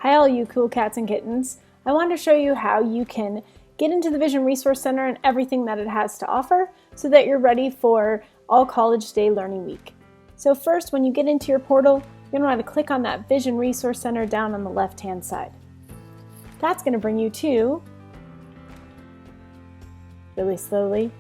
Hi all you cool cats and kittens. I want to show you how you can get into the Vision Resource Center and everything that it has to offer so that you're ready for All College Day Learning Week. So first, when you get into your portal, you're going to want to click on that Vision Resource Center down on the left-hand side. That's going to bring you to, really slowly,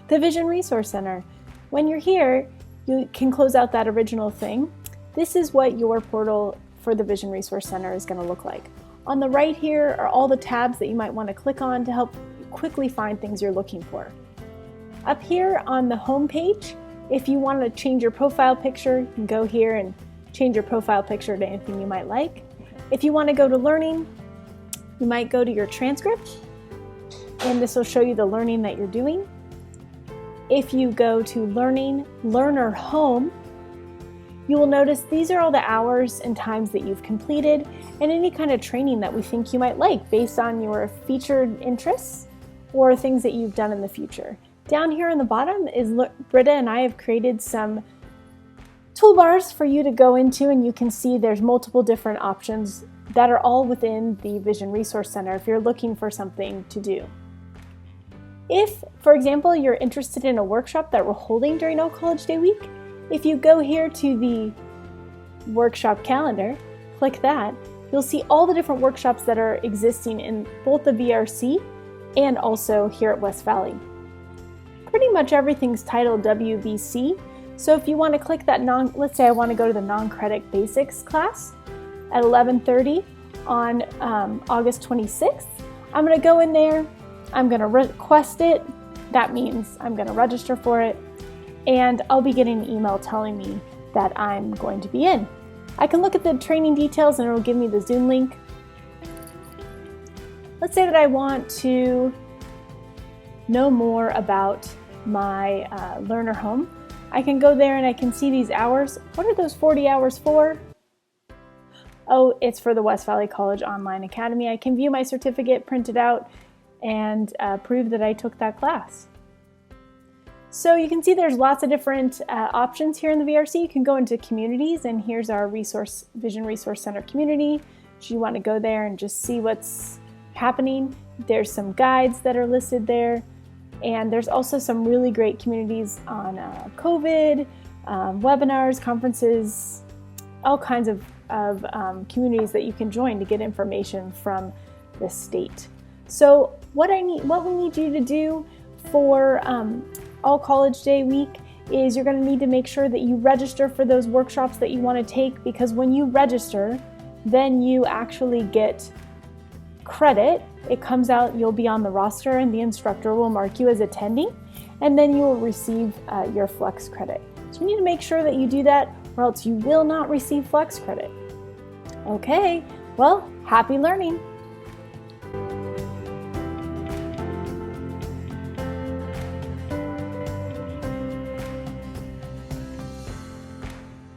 the Vision Resource Center. When you're here, you can close out that original thing. This is what your portal for the Vision Resource Center is going to look like. On the right here are all the tabs that you might want to click on to help you quickly find things you're looking for. Up here on the home page, if you want to change your profile picture, you can go here and change your profile picture to anything you might like. If you want to go to learning, you might go to your transcript, and this will show you the learning that you're doing. If you go to Learning, Learner Home, you will notice these are all the hours and times that you've completed and any kind of training that we think you might like based on your featured interests or things that you've done in the future. Down here on the bottom is Britta and I have created some toolbars for you to go into, and you can see there's multiple different options that are all within the Vision Resource Center if you're looking for something to do. If, for example, you're interested in a workshop that we're holding during All College Day Week, if you go here to the workshop calendar, click that, you'll see all the different workshops that are existing in both the VRC and also here at West Valley. Pretty much everything's titled WVC, so if you want to click that let's say I want to go to the non-credit basics class at 11:30 on August 26th, I'm going to go in there, I'm going to request it, that means I'm going to register for it, and I'll be getting an email telling me that I'm going to be in. I can look at the training details and it'll give me the Zoom link. Let's say that I want to know more about my learner home. I can go there and I can see these hours. What are those 40 hours for? Oh, it's for the West Valley College Online Academy. I can view my certificate, print it out, and prove that I took that class. So you can see there's lots of different options here in the VRC. You can go into communities, and here's our Vision Resource Center community. So you want to go there and just see what's happening. There's some guides that are listed there, and there's also some really great communities on COVID, webinars, conferences, all kinds of communities that you can join to get information from the state. So what we need you to do for All College Day Week is you're going to need to make sure that you register for those workshops that you want to take, because when you register, then you actually get credit. It comes out, you'll be on the roster and the instructor will mark you as attending, and then you will receive your Flex credit. So you need to make sure that you do that, or else you will not receive Flex credit. Okay, well, happy learning!